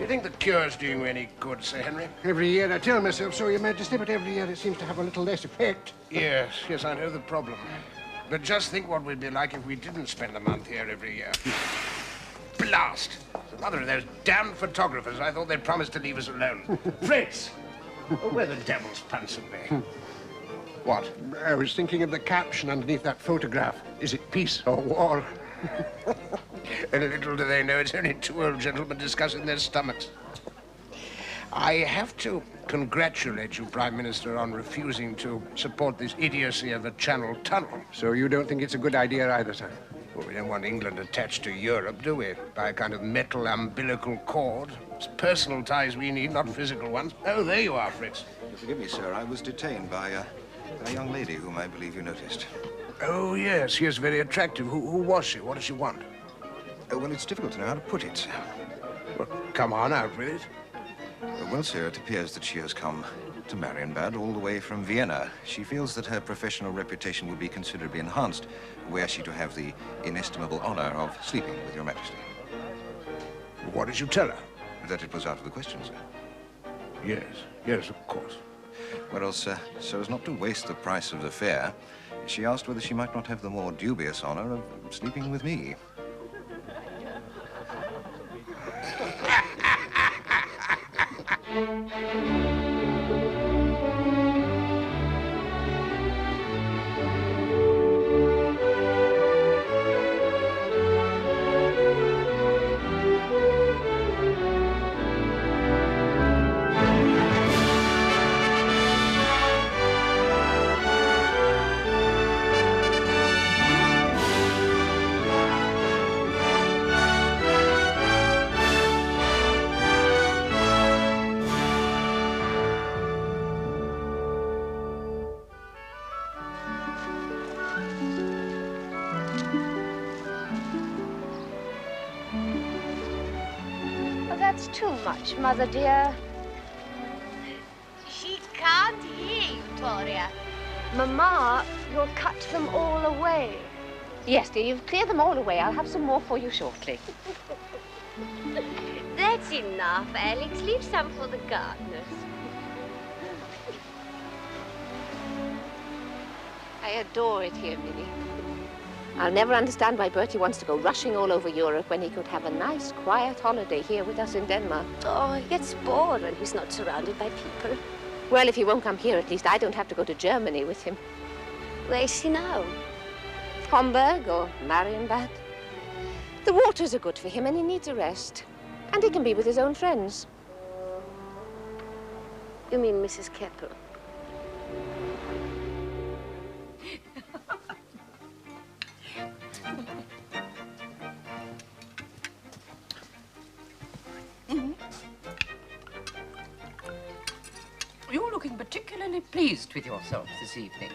you think the cure's doing you any good, Sir Henry? Every year I tell myself so, Your Majesty, but every year it seems to have a little less effect. Yes, I know the problem. But just think what we'd be like if we didn't spend a month here every year. Blast! Mother of those damned photographers, I thought they'd promised to leave us alone. Fritz! Oh, where the devil's punching me? What? I was thinking of the caption underneath that photograph. Is it peace or war? And little do they know it's only two old gentlemen discussing their stomachs. I have to congratulate you, Prime Minister, on refusing to support this idiocy of a Channel tunnel. So you don't think it's a good idea either, sir? Well, we don't want England attached to Europe, do we? By a kind of metal umbilical cord. It's personal ties we need, not physical ones. Oh, there you are, Fritz. Forgive me, sir. I was detained by a young lady whom I believe you noticed. Oh, yes, very attractive. Who was she? What does she want? Oh, well, it's difficult to know how to put it, sir. Well, come on out with it. Well, sir, it appears that she has come to Marienbad all the way from Vienna. She feels that her professional reputation would be considerably enhanced were she to have the inestimable honor of sleeping with Your Majesty. What did you tell her? That it was out of the question, sir. Yes, of course. Well, sir, so as not to waste the price of the fare, she asked whether she might not have the more dubious honor of sleeping with me. That's too much, Mother dear. She can't hear you, Toria. Mamma, you'll cut them all away. Yes, dear, you've cleared them all away. I'll have some more for you shortly. That's enough, Alex. Leave some for the gardeners. I adore it here, Minnie. I'll never understand why Bertie wants to go rushing all over Europe when he could have a nice, quiet holiday here with us in Denmark. Oh, he gets bored when he's not surrounded by people. Well, if he won't come here, at least I don't have to go to Germany with him. Where is he now? Homburg or Marienbad. The waters are good for him and he needs a rest. And he can be with his own friends. You mean Mrs. Keppel? You're looking particularly pleased with yourself this evening.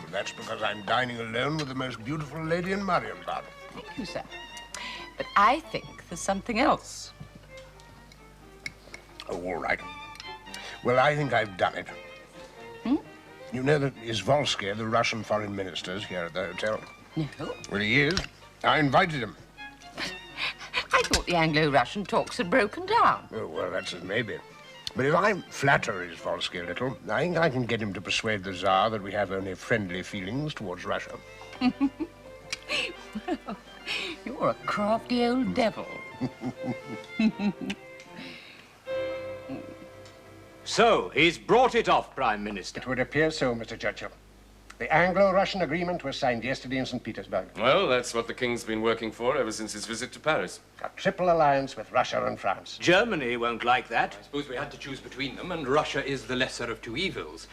Well, that's because I'm dining alone with the most beautiful lady in Marienbad. Thank you, sir. But I think there's something else. Oh, all right. Well, I think I've done it. You know that Izvolsky, the Russian foreign minister, is here at the hotel? No. Well, he is. I invited him. I thought the Anglo-Russian talks had broken down. Oh, well, that's as maybe. But if I flatter Izvolsky a little, I think I can get him to persuade the Tsar that we have only friendly feelings towards Russia. Well, you're a crafty old devil. So, he's brought it off, Prime Minister. It would appear so, Mr. Churchill. The Anglo-Russian agreement was signed yesterday in St. Petersburg. Well, that's what the King's been working for ever since his visit to Paris. A triple alliance with Russia and France. Germany won't like that. I suppose we had to choose between them, and Russia is the lesser of two evils.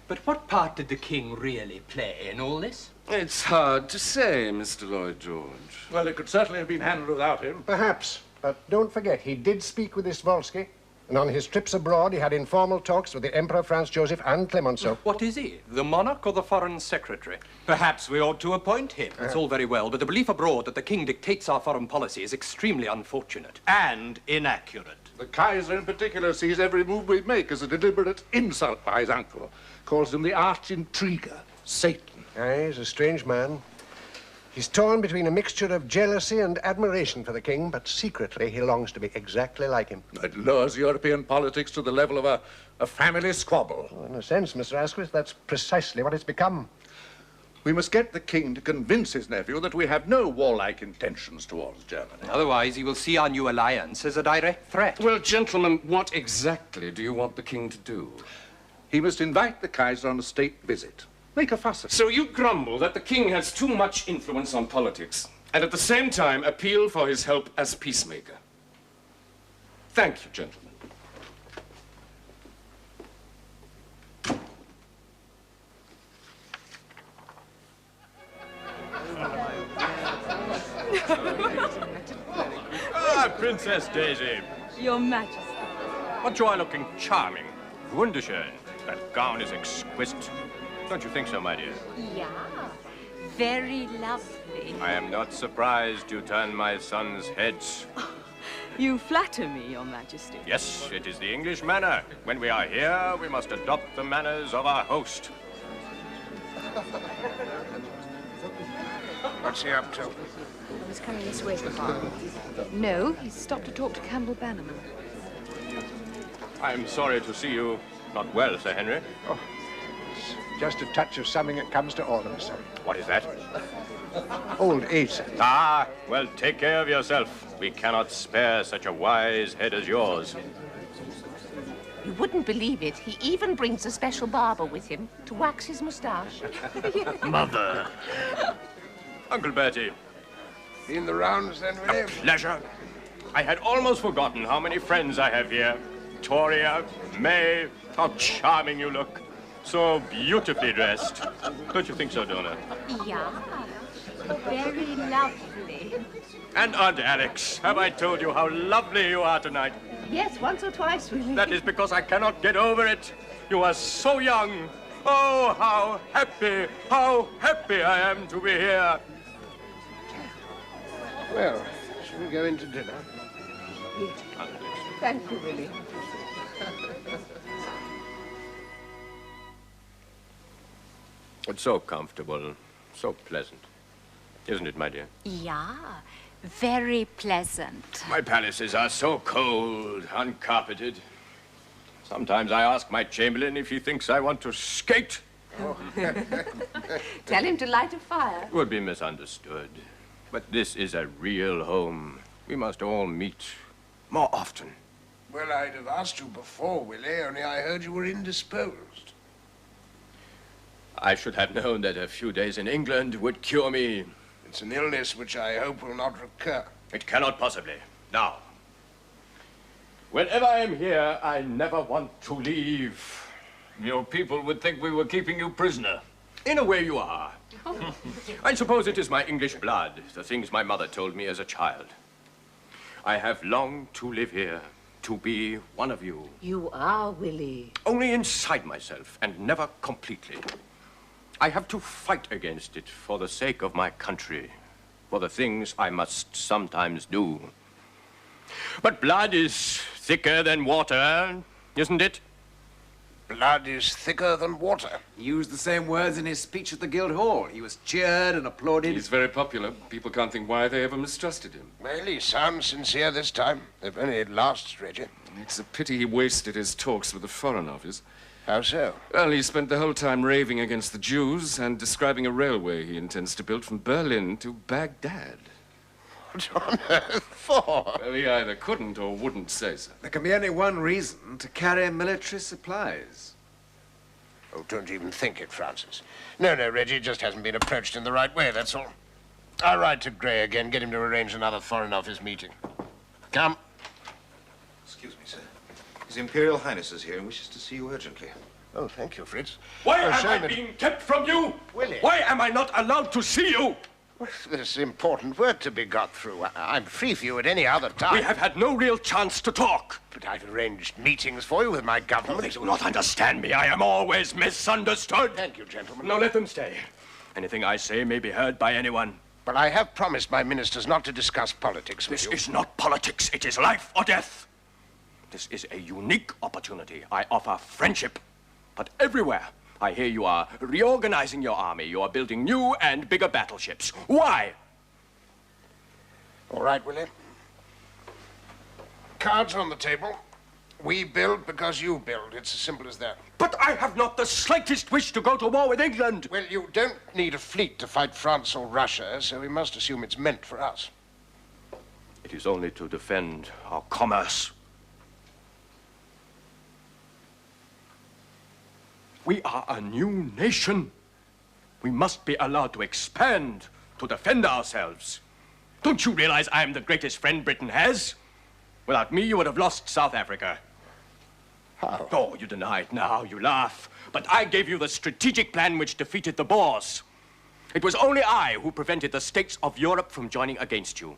But what part did the King really play in all this? It's hard to say, Mr. Lloyd George. Well, it could certainly have been handled without him. Perhaps, but don't forget, he did speak with Izvolsky. And on his trips abroad, he had informal talks with the Emperor Franz Joseph and Clemenceau. What is he, the monarch or the foreign secretary? Perhaps we ought to appoint him. It's all very well, but the belief abroad that the king dictates our foreign policy is extremely unfortunate. And inaccurate. The Kaiser in particular sees every move we make as a deliberate insult by his uncle. Calls him the arch-intriguer, Satan. Aye, he's a strange man. He's torn between a mixture of jealousy and admiration for the king, but secretly he longs to be exactly like him. It lowers European politics to the level of a family squabble. Well, in a sense, Mr. Asquith, that's precisely what it's become. We must get the king to convince his nephew that we have no warlike intentions towards Germany. Otherwise, he will see our new alliance as a direct threat. Well, gentlemen, what exactly do you want the king to do? He must invite the Kaiser on a state visit. Make a fuss of it. So you grumble that the king has too much influence on politics, and at the same time appeal for his help as peacemaker. Thank you, gentlemen. Princess Daisy. Your Majesty. Aren't you looking charming? Wunderschön. That gown is exquisite. Don't you think so, my dear? Yeah. Very lovely. I am not surprised you turn my son's head. You flatter me, Your Majesty. Yes, it is the English manner. When we are here, we must adopt the manners of our host. What's he up to? He's coming this way, Papa. No, he's stopped to talk to Campbell Bannerman. I'm sorry to see you not well, Sir Henry. Oh, it's just a touch of something that comes to all of us, sir. What is that? Old age, sir. Ah, well, take care of yourself. We cannot spare such a wise head as yours. You wouldn't believe it. He even brings a special barber with him to wax his moustache. Mother. Uncle Bertie. Been the rounds, then, William? Pleasure. I had almost forgotten how many friends I have here. Victoria, May, how charming you look. So beautifully dressed. Don't you think so, Donna? Yeah. Very lovely. And Aunt Alex, have I told you how lovely you are tonight? Yes, once or twice, really. That is because I cannot get over it. You are so young. Oh, how happy I am to be here. Well, shall we go into dinner? Thank you, Willie. It's so comfortable, so pleasant. Isn't it, my dear? Yeah. Very pleasant. My palaces are so cold, uncarpeted. Sometimes I ask my chamberlain if he thinks I want to skate. Oh. Tell him to light a fire. It would be misunderstood. But this is a real home. We must all meet more often. Well, I'd have asked you before, Willie, only I heard you were indisposed. I should have known that a few days in England would cure me. It's an illness which I hope will not recur. It cannot possibly. Now, whenever I am here, I never want to leave. Your people would think we were keeping you prisoner. In a way, you are. I suppose it is my English blood, the things my mother told me as a child. I have longed to live here, to be one of you. You are, Willie. Only inside myself, and never completely. I have to fight against it for the sake of my country, for the things I must sometimes do. But blood is thicker than water, isn't it? Blood is thicker than water. He used the same words in his speech at the Guildhall. He was cheered and applauded. He's very popular. People can't think why they ever mistrusted him. Well, he sounds sincere this time. If only it lasts, Reggie. It's a pity he wasted his talks with the Foreign Office. How so? Well, he spent the whole time raving against the Jews and describing a railway he intends to build from Berlin to Baghdad. What on earth for? Well, he either couldn't or wouldn't say so. There can be only one reason: to carry military supplies. Oh, don't even think it, Francis. No, Reggie, just hasn't been approached in the right way, that's all. I'll write to Gray again, get him to arrange another Foreign Office meeting. Come. Excuse me, sir. His Imperial Highness is here and wishes to see you urgently. Oh, thank you, Fritz. Why am I being kept from you? Willie. Why am I not allowed to see you? Well, there's important work to be got through. I'm free for you at any other time. We have had no real chance to talk. But I've arranged meetings for you with my government. They do not understand me. I am always misunderstood. Thank you, gentlemen. Now let them stay. Anything I say may be heard by anyone. But I have promised my ministers not to discuss politics with you. This is not politics. It is life or death. This is a unique opportunity. I offer friendship. But everywhere, I hear you are reorganizing your army. You are building new and bigger battleships. Why? All right, Willie. Cards on the table. We build because you build. It's as simple as that. But I have not the slightest wish to go to war with England. Well, you don't need a fleet to fight France or Russia, so we must assume it's meant for us. It is only to defend our commerce. We are a new nation. We must be allowed to expand, to defend ourselves. Don't you realize I am the greatest friend Britain has? Without me, you would have lost South Africa. How? Oh, you deny it now, you laugh. But I gave you the strategic plan which defeated the Boers. It was only I who prevented the states of Europe from joining against you.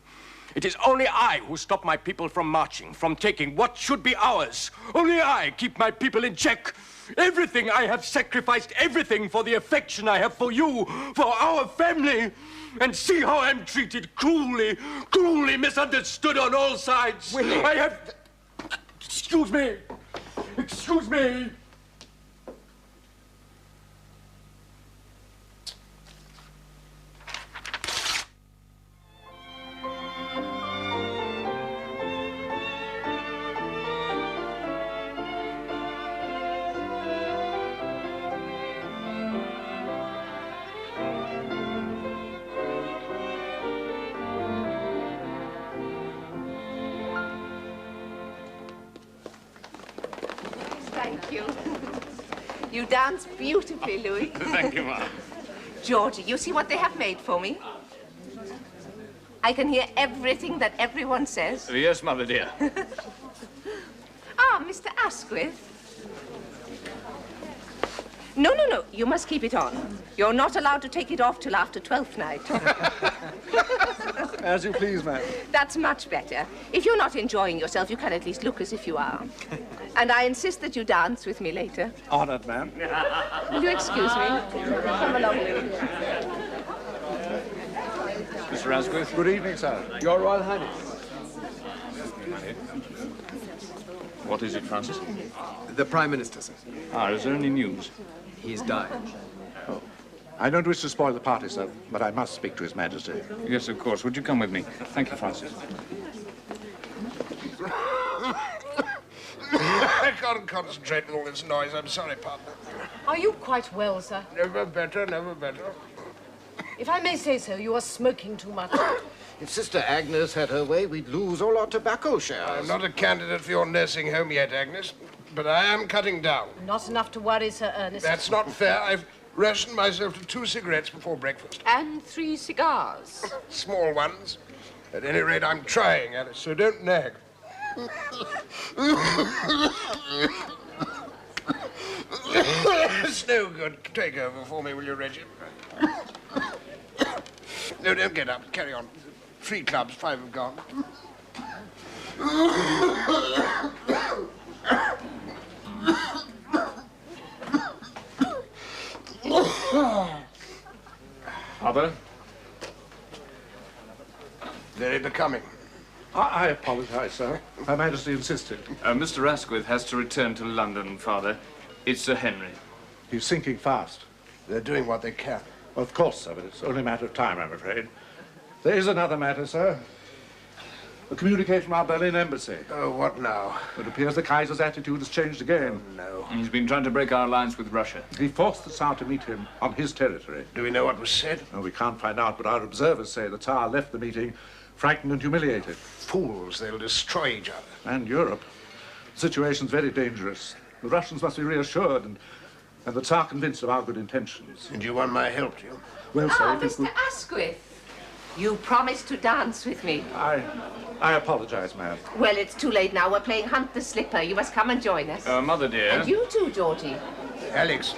It is only I who stop my people from marching, from taking what should be ours. Only I keep my people in check. Everything I have sacrificed, everything for the affection I have for you, for our family. And see how I'm treated, cruelly, cruelly misunderstood on all sides. Willie. I have... Excuse me. Excuse me. Thank you. You dance beautifully, Louis. Thank you, Ma. Georgie, you see what they have made for me? I can hear everything that everyone says. Yes, Mother dear. Ah, Mr. Asquith. No, no, no. You must keep it on. You're not allowed to take it off till after 12th night. As you please, ma'am. That's much better. If you're not enjoying yourself, you can at least look as if you are. And I insist that you dance with me later. Honored, ma'am. Will you excuse me? Come along, Louis. Mr. Asquith. Good evening, sir. Your Royal Highness. What is it, Francis? The Prime Minister, sir. Ah, is there any news? He's died. Oh. I don't wish to spoil the party, sir, but I must speak to His Majesty. Yes, of course. Would you come with me? Thank you, Francis. I can't concentrate with all this noise. I'm sorry, partner. Are you quite well, sir? Never better, never better. If I may say so, you are smoking too much. If Sister Agnes had her way, we'd lose all our tobacco shares. I'm not a candidate for your nursing home yet, Agnes, but I am cutting down. Not enough to worry Sir Ernest. That's not fair. I've rationed myself to 2 cigarettes before breakfast. And 3 cigars. Small ones. At any rate, I'm trying, Alice, so don't nag. It's no good. Take over for me, will you, Reggie? No, don't get up. Carry on. 3 clubs, 5 have gone. Father? Very becoming. I apologize, sir. Her Majesty insisted. Mr. Asquith has to return to London, Father. It's Sir Henry. He's sinking fast. They're doing what they can. Of course, sir, but it's only a matter of time, I'm afraid. There is another matter, sir. A communique from our Berlin embassy. Oh, what now? It appears the Kaiser's attitude has changed again. Oh, no. He's been trying to break our alliance with Russia. He forced the Tsar to meet him on his territory. Do we know what was said? No, we can't find out, but our observers say the Tsar left the meeting frightened and humiliated. Fools, they'll destroy each other. And Europe. The situation's very dangerous. The Russians must be reassured and the Tsar convinced of our good intentions. And you want my help, do you? Well, sir, if you Mr. Asquith. You promised to dance with me. I apologize, ma'am. Well, it's too late now. We're playing Hunt the Slipper. You must come and join us. Mother dear. And you too, Georgie. Alex.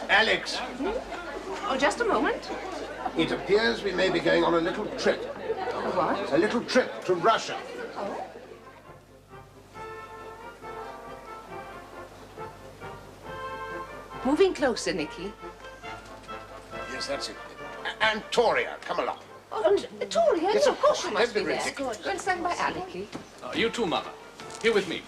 Alex. Oh, just a moment. It appears we may be going on a little trip. What? A little trip to Russia. Oh. Moving closer, Nicky. Yes, that's it. Antoria, come along. Oh, Toria, Yes, yes, of course you don't must be be there. ridiculous. Go and stand by Alec. You too, Mother. Here with me.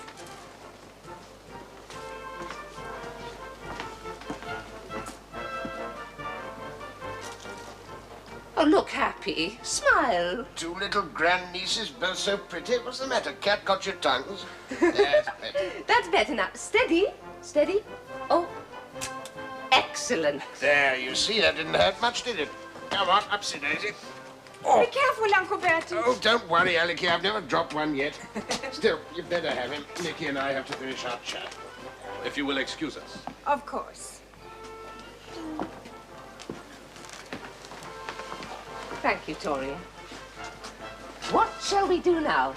Oh, look happy. Smile. Two little grandnieces, both so pretty. What's the matter? Cat got your tongues? That's better. That's better now. Steady. Steady. Oh, excellent. There, you see, that didn't hurt much, did it? Come on, upsy daisy. Oh. Be careful, Uncle Bertie. Oh, don't worry, Alecky. I've never dropped one yet. Still, you'd better have him. Nicky and I have to finish our chat. If you will excuse us. Of course. Thank you, Toria. What shall we do now?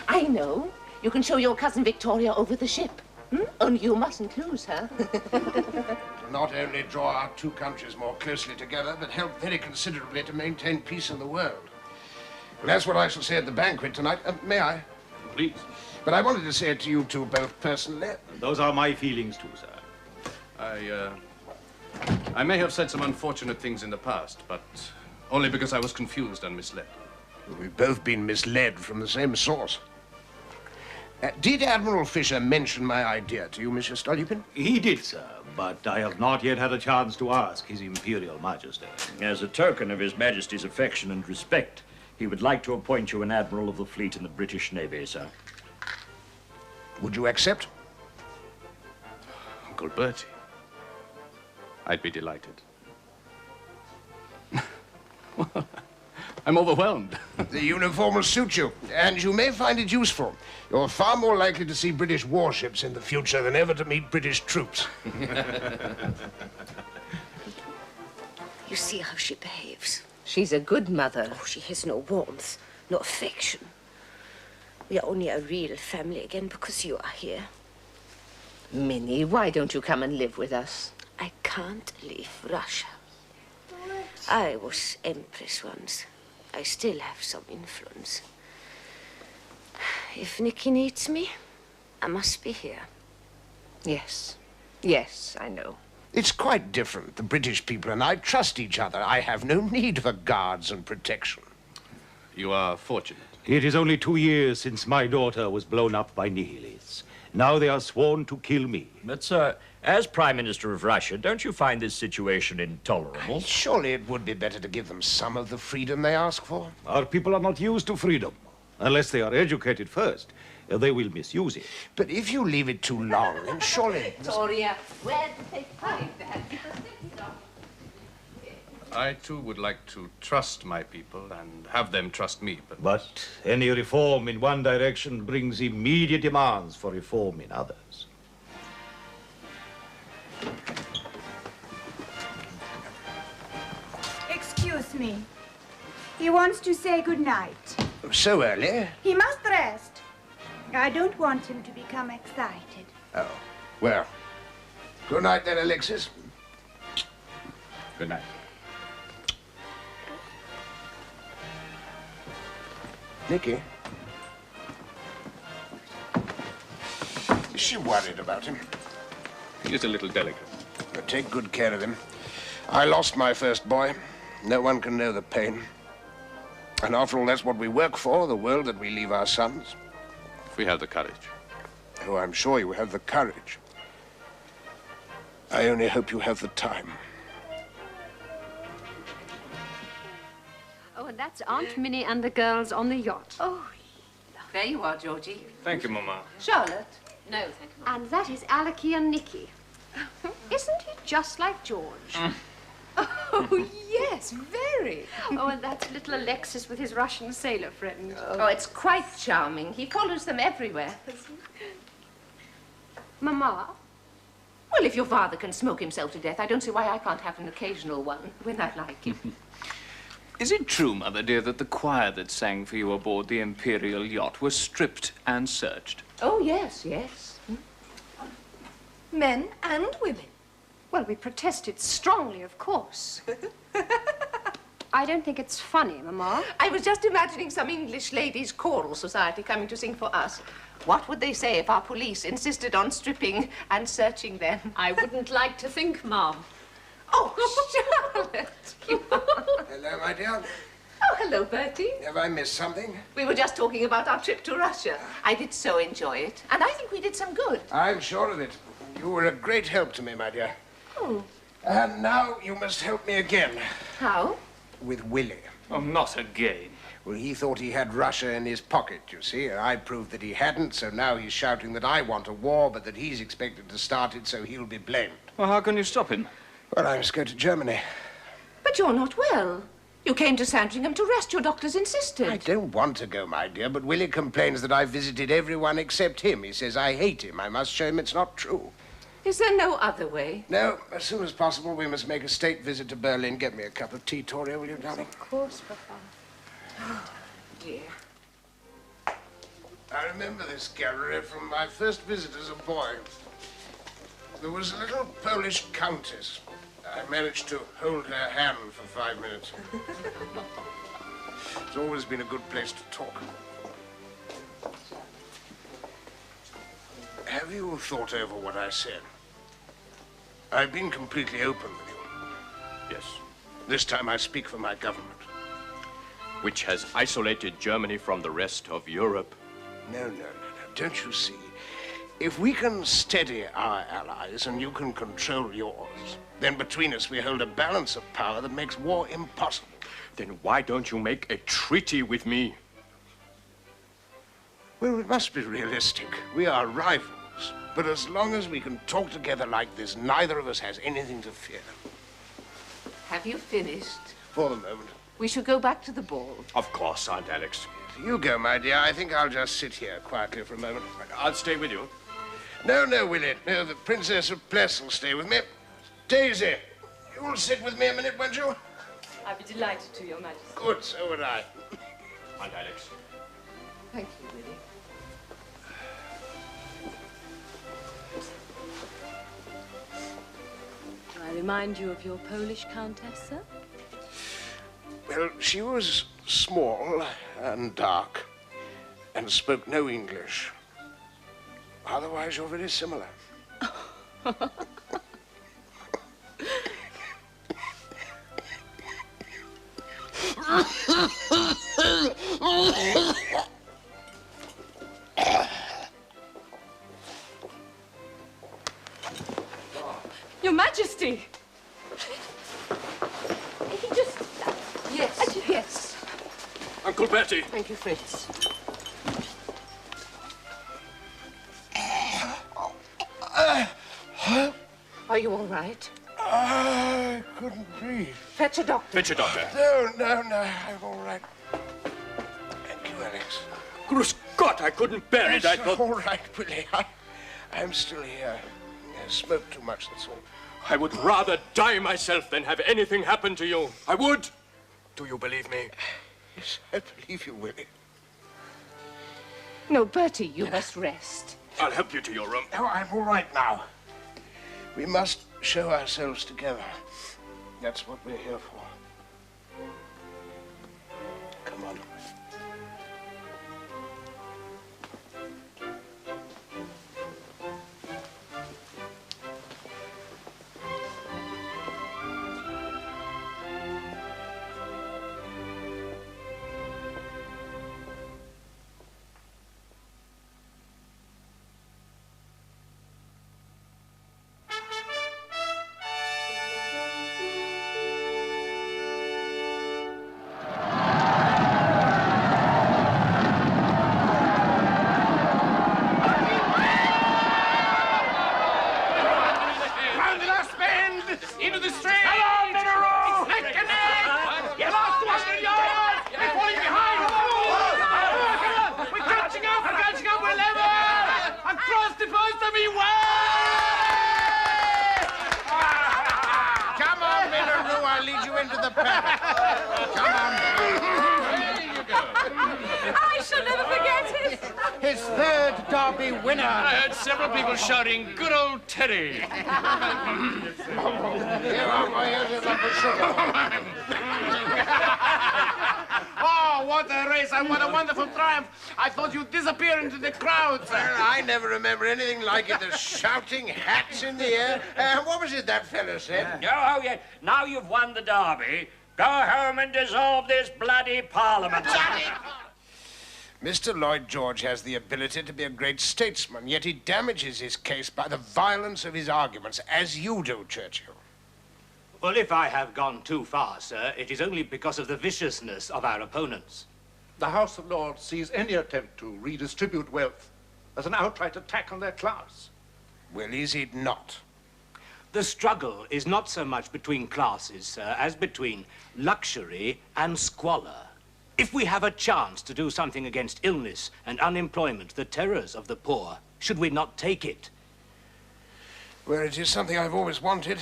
I know. You can show your cousin Victoria over the ship. Only you mustn't lose her. Not only draw our two countries more closely together, but help very considerably to maintain peace in the world. Well, that's what I shall say at the banquet tonight. May I? Please. But I wanted to say it to you two both personally. Those are my feelings too, sir. I may have said some unfortunate things in the past, but only because I was confused and misled. We've both been misled from the same source. Did Admiral Fisher mention my idea to you, Mr. Stolypin? He did, sir, but I have not yet had a chance to ask His Imperial Majesty. As a token of His Majesty's affection and respect, he would like to appoint you an Admiral of the Fleet in the British Navy, sir. Would you accept? Uncle Bertie, I'd be delighted. Well, I'm overwhelmed. The uniform will suit you, and you may find it useful. You're far more likely to see British warships in the future than ever to meet British troops. You see how she behaves. She's a good mother. Oh, she has no warmth, no affection. We are only a real family again because you are here. Minnie, why don't you come and live with us? I can't leave Russia. I was Empress once. I still have some influence. If Nicky needs me, I must be here. Yes. Yes, I know. It's quite different. The British people and I trust each other. I have no need for guards and protection. You are fortunate. It is only 2 years since my daughter was blown up by Nihilists. Now they are sworn to kill me. But, sir, as Prime Minister of Russia, don't you find this situation intolerable? Surely it would be better to give them some of the freedom they ask for. Our people are not used to freedom. Unless they are educated first, they will misuse it. But if you leave it too long, then surely... Victoria, where did they find that? I, too, would like to trust my people and have them trust me, But any reform in one direction brings immediate demands for reform in others. Excuse me. He wants to say good night. So early? He must rest. I don't want him to become excited. Oh, well. Good night then, Alexis. Good night. Nicky? Is she worried about him? He is a little delicate. But take good care of him. I lost my first boy. No one can know the pain. And after all, that's what we work for, the world that we leave our sons. If we have the courage. Oh, I'm sure you have the courage. I only hope you have the time. Oh, and that's Aunt Minnie and the girls on the yacht. Oh, there you are, Georgie. Thank you, Mama. Charlotte? No, thank you. And that is Alecky and Nicky. Isn't he just like George? Oh, yes, very. Oh, and that's little Alexis with his Russian sailor friend. Oh, it's quite charming. He follows them everywhere. Mama? Well, if your father can smoke himself to death, I don't see why I can't have an occasional one when I like him. Is it true, Mother dear, that the choir that sang for you aboard the Imperial yacht was stripped and searched? Oh, yes, yes. Men and women. Well, we protested strongly, of course. I don't think it's funny, Mama. I was just imagining some English ladies' choral society coming to sing for us. What would they say if our police insisted on stripping and searching them? I wouldn't like to think, Mom. Oh, Charlotte! Hello, my dear. Oh, hello, Bertie. Have I missed something? We were just talking about our trip to Russia. I did so enjoy it, and I think we did some good. I'm sure of it. You were a great help to me, my dear. Oh. And now you must help me again. How? with Willie. Oh, not again. Well, he thought he had Russia in his pocket, you see, and I proved that he hadn't, so now he's shouting that I want a war, but that he's expected to start it, so he'll be blamed. Well, how can you stop him? Well, I must go to Germany. But you're not well. You came to Sandringham to rest. Your doctors insisted. I don't want to go, my dear, but Willie complains that I've visited everyone except him. He says I hate him. I must show him it's not true. Is there no other way? No, as soon as possible, we must make a state visit to Berlin. Get me a cup of tea, Toria, will you, darling? Of course, Papa. Oh, dear. I remember this gallery from my first visit as a boy. There was a little Polish countess. I managed to hold her hand for 5 minutes. It's always been a good place to talk. Have you thought over what I said? I've been completely open with you. Yes. This time I speak for my government. Which has isolated Germany from the rest of Europe. No. Don't you see? If we can steady our allies and you can control yours, then between us we hold a balance of power that makes war impossible. Then why don't you make a treaty with me? Well, we must be realistic. We are rivals. But as long as we can talk together like this, neither of us has anything to fear. Have you finished? For the moment. We should go back to the ball. Of course, Aunt Alex. You go, my dear. I think I'll just sit here quietly for a moment. I'll stay with you. No, Willie. No, the Princess of Pless will stay with me. Daisy, you'll sit with me a minute, won't you? I'd be delighted to, Your Majesty. Good, so would I. Aunt Alex. Thank you, Willie. Can I remind you of your Polish countess, sir? Well, she was small and dark and spoke no English. Otherwise, you're very similar. Your Majesty! Yes. Uncle Bertie. Thank you, Fritz. Are you all right? I couldn't breathe. Fetch a doctor. Fetch a doctor. No, I'm all right. Thank you, Alex. Good Scott, I couldn't bear it. I thought... All right, Willie. I'm still here. I smoked too much, that's all. I would rather die myself than have anything happen to you. I would. Do you believe me? Yes, I believe you, Willie. No, Bertie, you must rest. I'll help you to your room. No, I'm all right now. We must show ourselves together. That's what we're here for. Come on. His third Derby winner. I heard several people shouting, "Good old Teddy." Here are my here's a lump of sugar. Oh, what a race and what a wonderful triumph. I thought you'd disappear into the crowd, sir. Well, I never remember anything like it. The shouting, hats in the air. What was it that fellow said? Oh, yeah. Now you've won the Derby, go home and dissolve this bloody Parliament. Mr. Lloyd George has the ability to be a great statesman, yet he damages his case by the violence of his arguments, as you do, Churchill. Well, if I have gone too far, sir, it is only because of the viciousness of our opponents. The House of Lords sees any attempt to redistribute wealth as an outright attack on their class. Well, is it not? The struggle is not so much between classes, sir, as between luxury and squalor. If we have a chance to do something against illness and unemployment, the terrors of the poor, should we not take it? Well, it is something I've always wanted,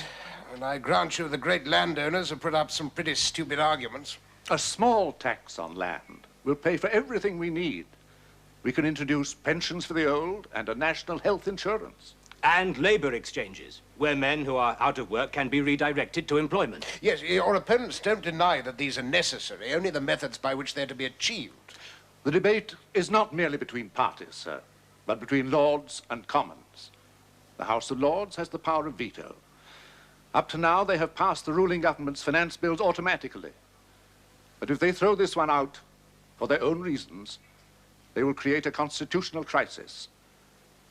and I grant you the great landowners have put up some pretty stupid arguments. A small tax on land will pay for everything we need. We can introduce pensions for the old and a national health insurance. And labor exchanges, where men who are out of work can be redirected to employment. Yes, your opponents don't deny that these are necessary, only the methods by which they're to be achieved. The debate is not merely between parties, sir, but between Lords and Commons. The House of Lords has the power of veto. Up to now, they have passed the ruling government's finance bills automatically. But if they throw this one out for their own reasons, they will create a constitutional crisis.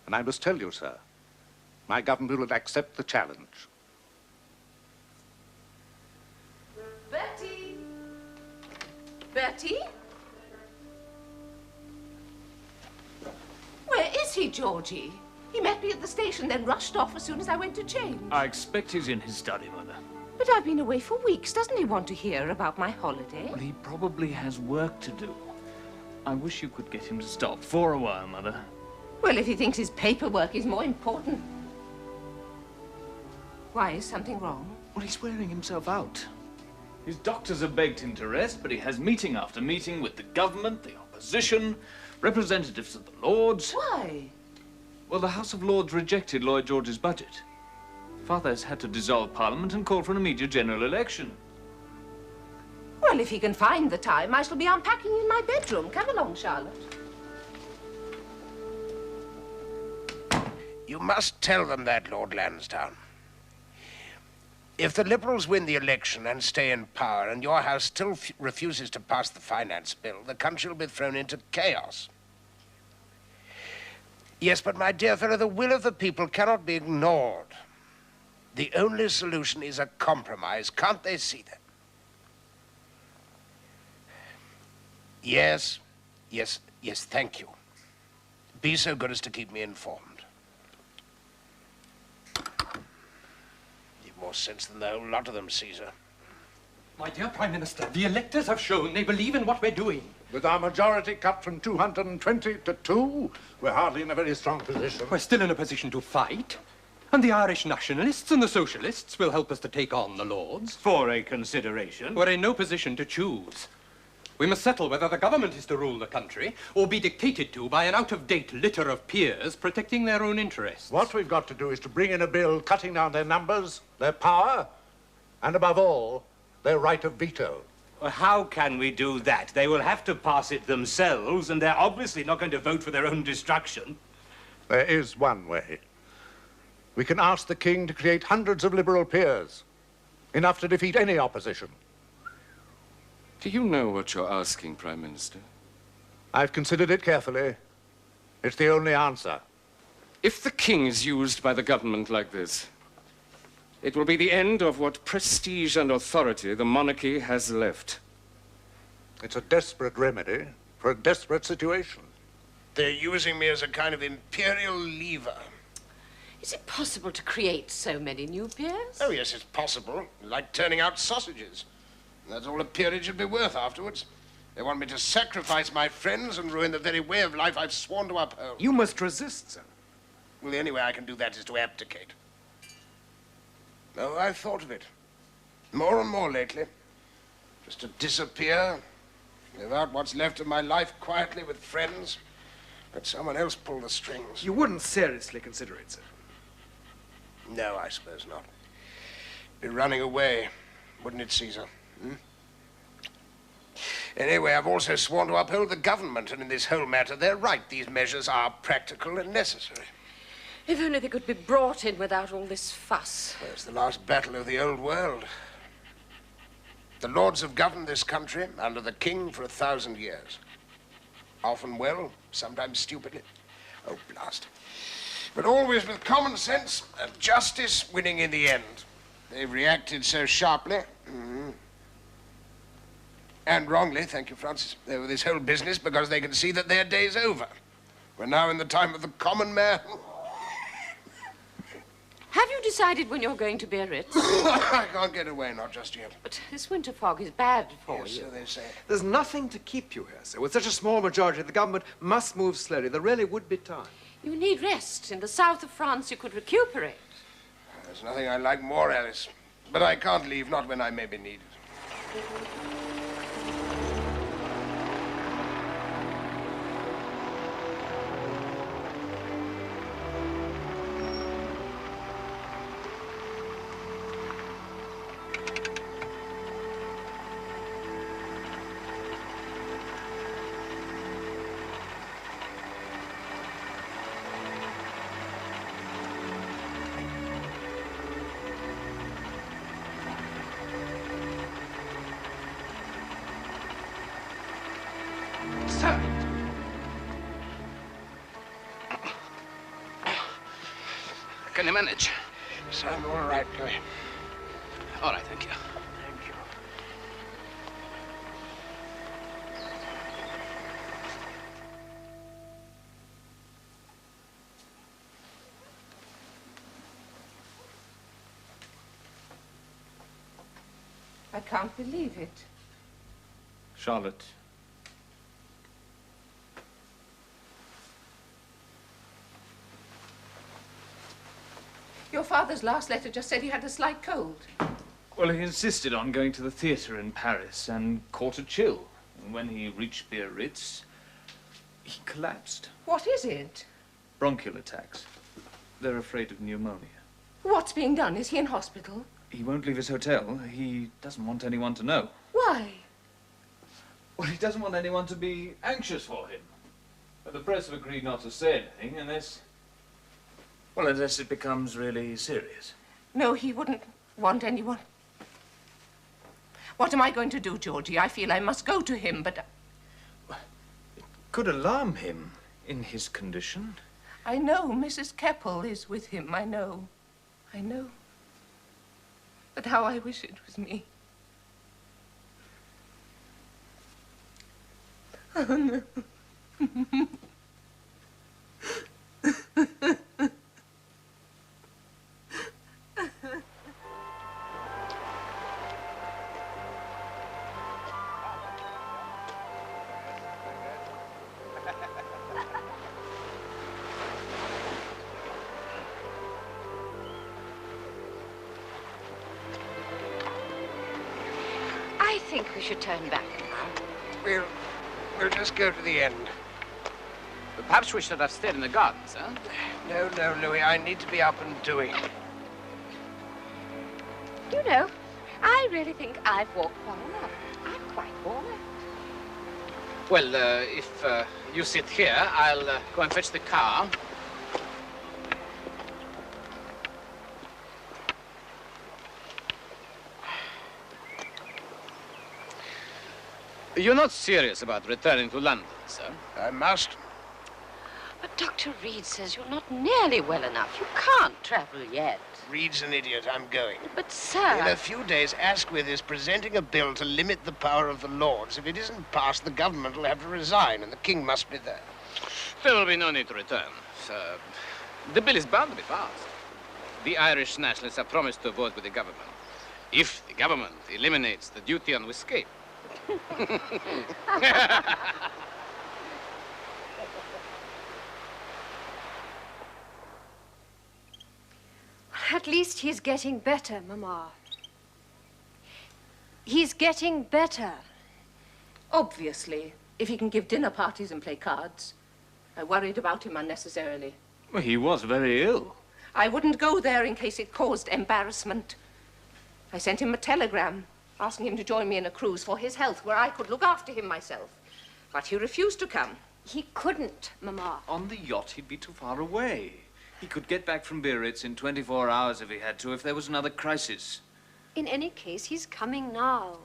And I must tell you, sir, my government will accept the challenge. Bertie! Bertie? Where is he, Georgie? He met me at the station, then rushed off as soon as I went to change. I expect he's in his study, Mother. But I've been away for weeks. Doesn't he want to hear about my holiday? Well, he probably has work to do. I wish you could get him to stop for a while, Mother. Well, if he thinks his paperwork is more important. Why, is something wrong? Well, he's wearing himself out. His doctors have begged him to rest, but he has meeting after meeting with the government, the opposition, representatives of the Lords. Why? Well, the House of Lords rejected Lloyd George's budget. Father has had to dissolve Parliament and call for an immediate general election. Well, if he can find the time, I shall be unpacking in my bedroom. Come along, Charlotte. You must tell them that, Lord Lansdowne. If the Liberals win the election and stay in power, and your House still refuses to pass the finance bill, the country will be thrown into chaos. Yes, but my dear fellow, the will of the people cannot be ignored. The only solution is a compromise. Can't they see that? Yes, thank you. Be so good as to keep me informed. You've more sense than the whole lot of them, Caesar. My dear Prime Minister, the electors have shown they believe in what we're doing. With our majority cut from 220 to 2, we're hardly in a very strong position. We're still in a position to fight. And the Irish nationalists and the socialists will help us to take on the Lords. For a consideration. We're in no position to choose. We must settle whether the government is to rule the country or be dictated to by an out-of-date litter of peers protecting their own interests. What we've got to do is to bring in a bill cutting down their numbers, their power, and above all, their right of veto. Well, how can we do that? They will have to pass it themselves, and they're obviously not going to vote for their own destruction. There is one way. We can ask the King to create hundreds of Liberal peers, enough to defeat any opposition. Do you know what you're asking, Prime Minister? I've considered it carefully. It's the only answer. If the King is used by the government like this, it will be the end of what prestige and authority the monarchy has left. It's a desperate remedy for a desperate situation. They're using me as a kind of imperial lever. Is it possible to create so many new peers? Oh, yes, it's possible. Like turning out sausages. That's all a peerage would be worth afterwards. They want me to sacrifice my friends and ruin the very way of life I've sworn to uphold. You must resist, sir. Well, the only way I can do that is to abdicate. Oh, I've thought of it. More and more lately. Just to disappear, live out what's left of my life quietly with friends. Let someone else pull the strings. You wouldn't seriously consider it, sir? No, I suppose not. Be running away, wouldn't it, Caesar? Anyway, I've also sworn to uphold the government, and in this whole matter, they're right. These measures are practical and necessary. If only they could be brought in without all this fuss. Well, it's the last battle of the old world. The Lords have governed this country under the King for 1,000 years. Often well, sometimes stupidly. Oh, blast. But always with common sense and justice winning in the end. They've reacted so sharply. And wrongly, thank you, Francis, over this whole business because they can see that their day's over. We're now in the time of the common man. Have you decided when you're going to Biarritz? I can't get away, not just yet. But this winter fog is bad for Yes, you. so they say. There's nothing to keep you here, sir. With such a small majority, the government must move slowly. There really would be time. You need rest. In the south of France, you could recuperate. There's nothing I like more, Alice. But I can't leave, not when I may be needed. Can you manage? So I'm all right, Louis. All right, thank you. Thank you. I can't believe it. Charlotte. Your father's last letter just said he had a slight cold. Well, he insisted on going to the theatre in Paris and caught a chill. And when he reached Biarritz, he collapsed. What is it? Bronchial attacks. They're afraid of pneumonia. What's being done? Is he in hospital? He won't leave his hotel. He doesn't want anyone to know. Why? Well, he doesn't want anyone to be anxious for him. But the press have agreed not to say anything unless it becomes really serious. No, he wouldn't want anyone. What am I going to do, Georgie? I feel I must go to him, but... Could alarm him in his condition. I know Mrs. Keppel is with him. I know. I know. But how I wish it was me. Oh, no. I think we should turn back now. We'll just go to the end. Perhaps we should have stayed in the gardens, huh? No, Louis, I need to be up and doing. You know, I really think I've walked far enough. I'm quite worn out. Well, if you sit here, I'll go and fetch the car. You're not serious about returning to London, sir? I must. But Dr. Reed says you're not nearly well enough. You can't travel yet. Reed's an idiot. I'm going. But, sir... In a few days, Asquith is presenting a bill to limit the power of the Lords. If it isn't passed, the government will have to resign, and the King must be there. There will be no need to return, sir. The bill is bound to be passed. The Irish nationalists have promised to vote with the government. If the government eliminates the duty on whiskey. At least he's getting better, Mama. He's getting better. Obviously, if he can give dinner parties and play cards. I worried about him unnecessarily. Well, he was very ill. I wouldn't go there in case it caused embarrassment. I sent him a telegram asking him to join me in a cruise for his health where I could look after him myself. But he refused to come. He couldn't, Mama. On the yacht, he'd be too far away. He could get back from Biarritz in 24 hours if he had to, if there was another crisis. In any case, he's coming now.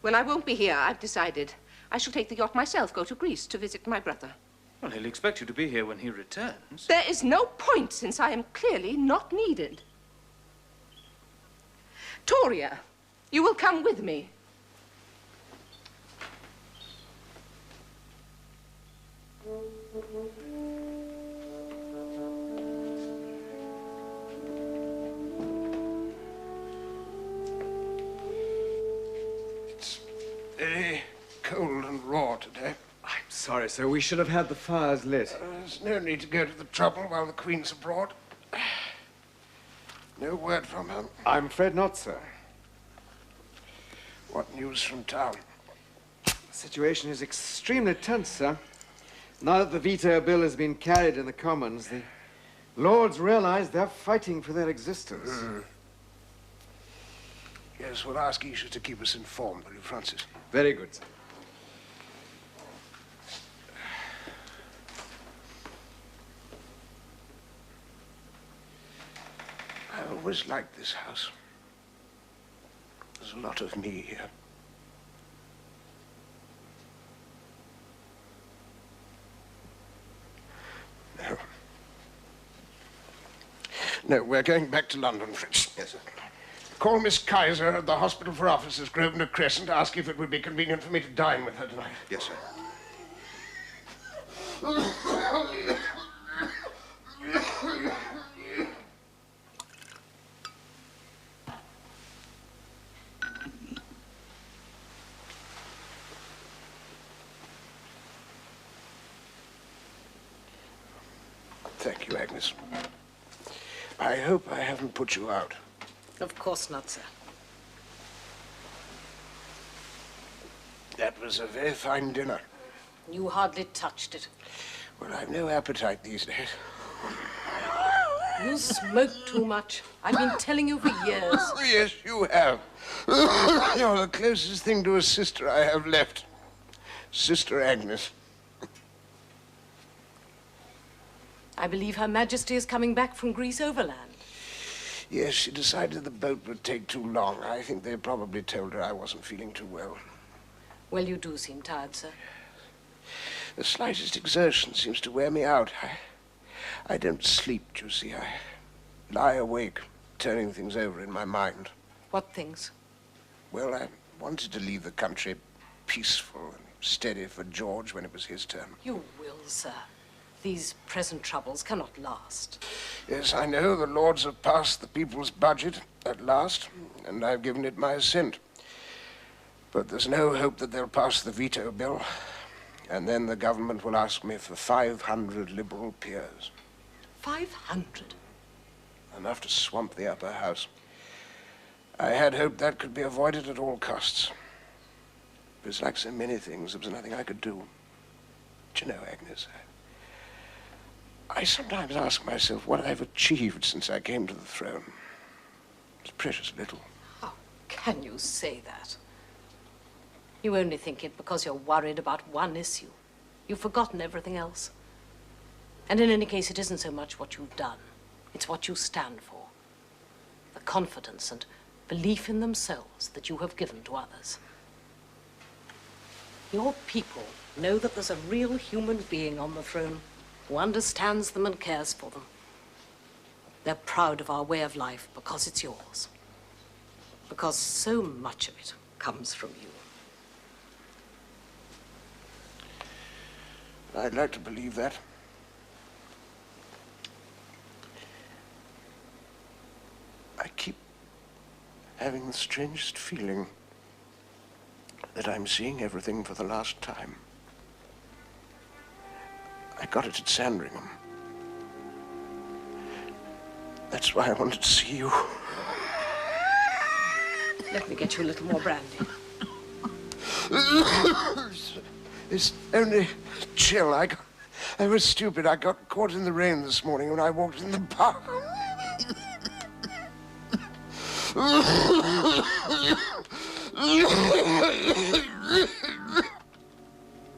Well, I won't be here, I've decided. I shall take the yacht myself, go to Greece to visit my brother. Well, he'll expect you to be here when he returns. There is no point, since I am clearly not needed. Victoria, you will come with me. It's very cold and raw today. I'm sorry, sir. We should have had the fires lit. There's no need to go to the trouble while the Queen's abroad. No word from her? I'm afraid not, sir. What news from town? The situation is extremely tense, sir. Now that the veto bill has been carried in the Commons, the Lords realize they're fighting for their existence. Yes, we'll ask Isha to keep us informed, will you, Francis? Very good, sir. I always liked this house. There's a lot of me here. No. No, we're going back to London, Fritz. Yes, sir. Call Miss Kaiser at the Hospital for Officers, Grosvenor Crescent. Ask if it would be convenient for me to dine with her tonight. Yes, sir. Thank you, Agnes. I hope I haven't put you out. Of course not, sir. That was a very fine dinner. You hardly touched it. Well, I've no appetite these days. You smoke too much. I've been telling you for years. Yes, you have. You're the closest thing to a sister I have left. Sister Agnes. I believe Her Majesty is coming back from Greece overland. Yes, she decided the boat would take too long. I think they probably told her I wasn't feeling too well. Well, you do seem tired, sir. The slightest exertion seems to wear me out. I don't sleep, you see. I lie awake, turning things over in my mind. What things? Well, I wanted to leave the country peaceful and steady for George when it was his turn. You will, sir. These present troubles cannot last. Yes, I know the Lords have passed the people's budget at last, and I've given it my assent. But there's no hope that they'll pass the veto bill, and then the government will ask me for 500 Liberal peers. 500? Enough to swamp the upper house. I had hoped that could be avoided at all costs. But it's like so many things, there was nothing I could do. But you know, Agnes, I sometimes ask myself what I've achieved since I came to the throne. It's precious little. How can you say that? You only think it because you're worried about one issue. You've forgotten everything else. And in any case, it isn't so much what you've done. It's what you stand for. The confidence and belief in themselves that you have given to others. Your people know that there's a real human being on the throne who understands them and cares for them. They're proud of our way of life because it's yours. Because so much of it comes from you. I'd like to believe that. I keep having the strangest feeling that I'm seeing everything for the last time. I got it at Sandringham. That's why I wanted to see you. Let me get you a little more brandy. It's only chill. I was stupid. I got caught in the rain this morning when I walked in the park.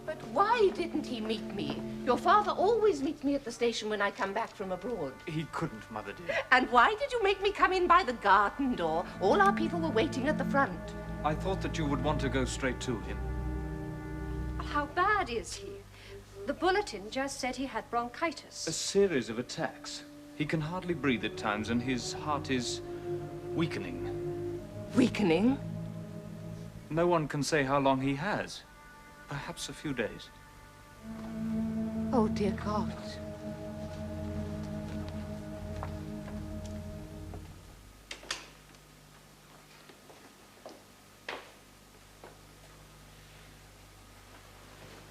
But why didn't he meet me? Your father always meets me at the station when I come back from abroad. He couldn't, Mother dear. And why did you make me come in by the garden door? All our people were waiting at the front. I thought that you would want to go straight to him. How bad is he? The bulletin just said he had bronchitis. A series of attacks. He can hardly breathe at times, and his heart is weakening. weakening? No one can say how long he has. Perhaps a few days. Oh, dear God.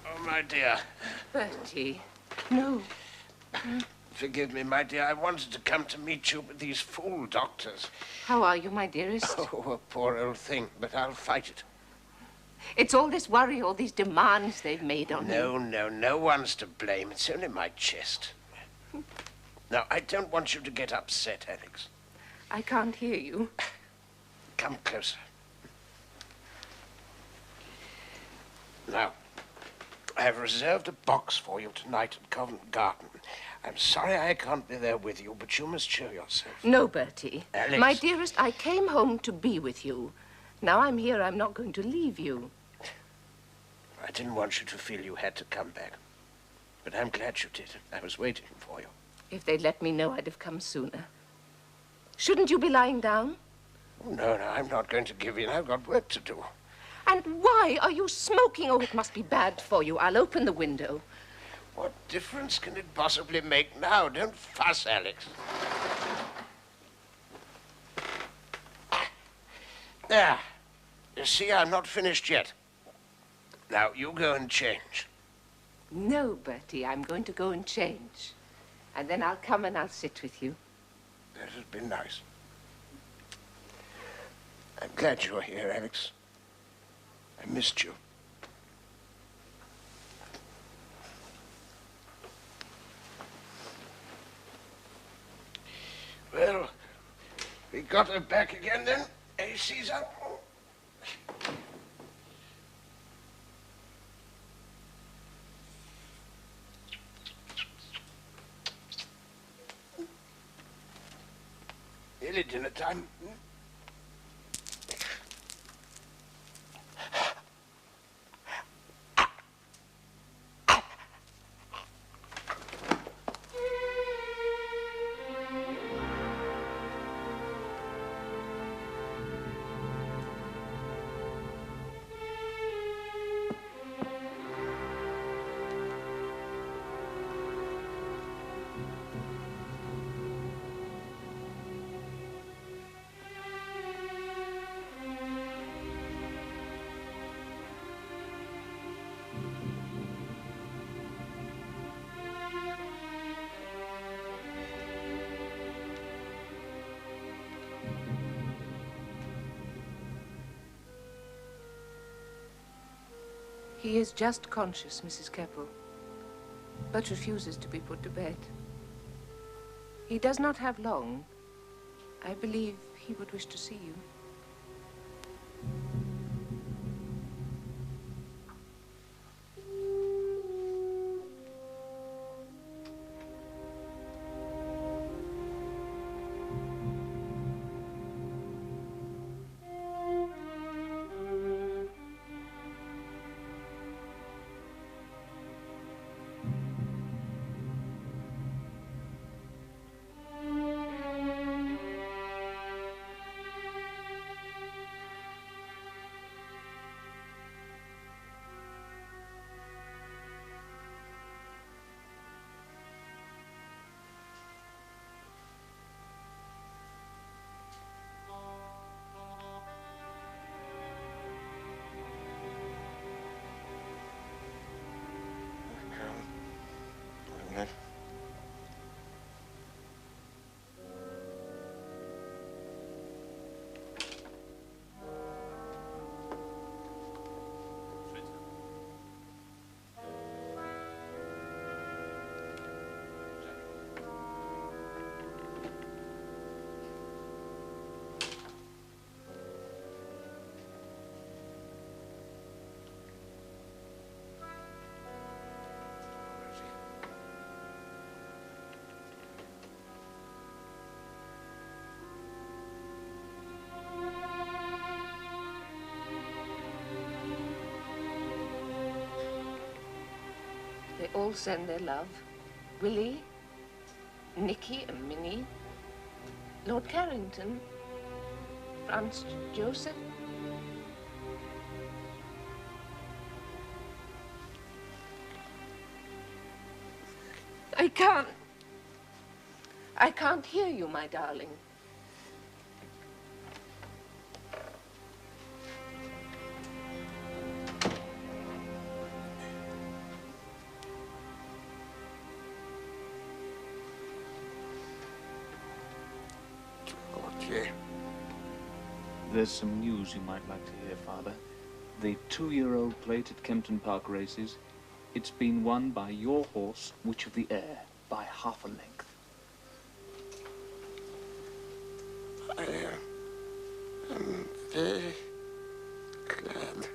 Oh, my dear. Bertie, no. Forgive me, my dear. I wanted to come to meet you, but these fool doctors. How are you, my dearest? Oh, a poor old thing, but I'll fight it. It's all this worry, all these demands they've made on No, no one's to blame. It's only my chest. Now, I don't want you to get upset, Alex. I can't hear you. Come closer. Now, I have reserved a box for you tonight at Covent Garden. I'm sorry I can't be there with you, but you must show yourself. No, Bertie. Alex. My dearest, I came home to be with you. Now I'm here, I'm not going to leave you. I didn't want you to feel you had to come back. But I'm glad you did. I was waiting for you. If they'd let me know, I'd have come sooner. Shouldn't you be lying down? Oh, no, I'm not going to give in. I've got work to do. And why are you smoking? Oh, it must be bad for you. I'll open the window. What difference can it possibly make now? Don't fuss, Alex. There. You see, I'm not finished yet. Now, you go and change. No, Bertie, I'm going to go and change. And then I'll come and I'll sit with you. That has been nice. I'm glad you're here, Alex. I missed you. Well, we got her back again then, eh, Caesar? Nearly dinner time. He is just conscious, Mrs. Keppel, but refuses to be put to bed. He does not have long. I believe he would wish to see you. They all send their love. Willie, Nicky and Minnie, Lord Carrington. Franz Joseph? I can't hear you, my darling. There's some news you might like to hear, Father. The 2-year-old plate at Kempton Park races, it's been won by your horse, Witch of the Air, by half a length. I am very glad.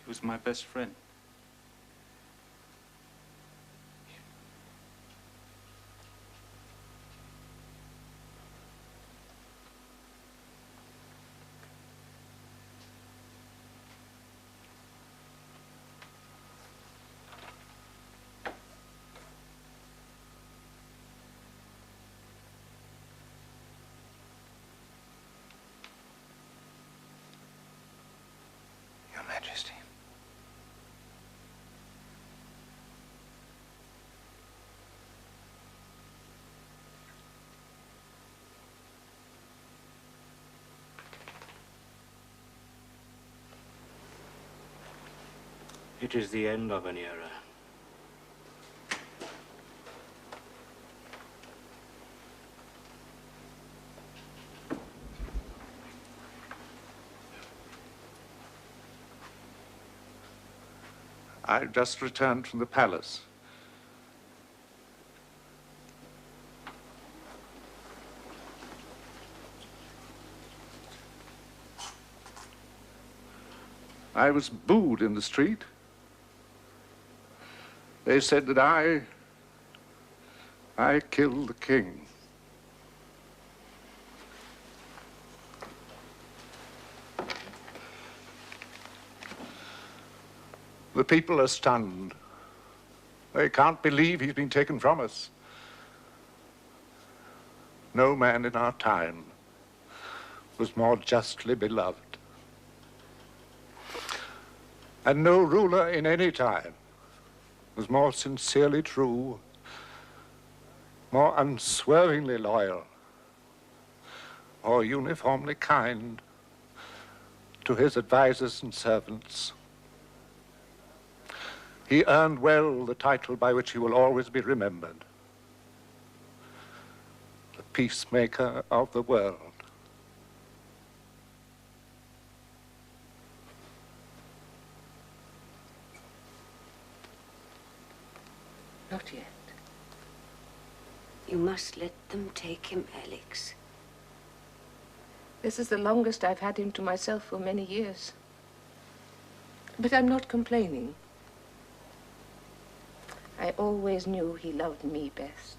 He was my best friend. Your Majesty. It is the end of an era. I just returned from the palace. I was booed in the street. They said that I killed the king. The people are stunned. They can't believe he's been taken from us. No man in our time was more justly beloved. And no ruler in any time was more sincerely true, more unswervingly loyal, or uniformly kind to his advisors and servants. He earned well the title by which he will always be remembered. The peacemaker of the world. Not yet. You must let them take him, Alex. This is the longest I've had him to myself for many years. But I'm not complaining. I always knew he loved me best.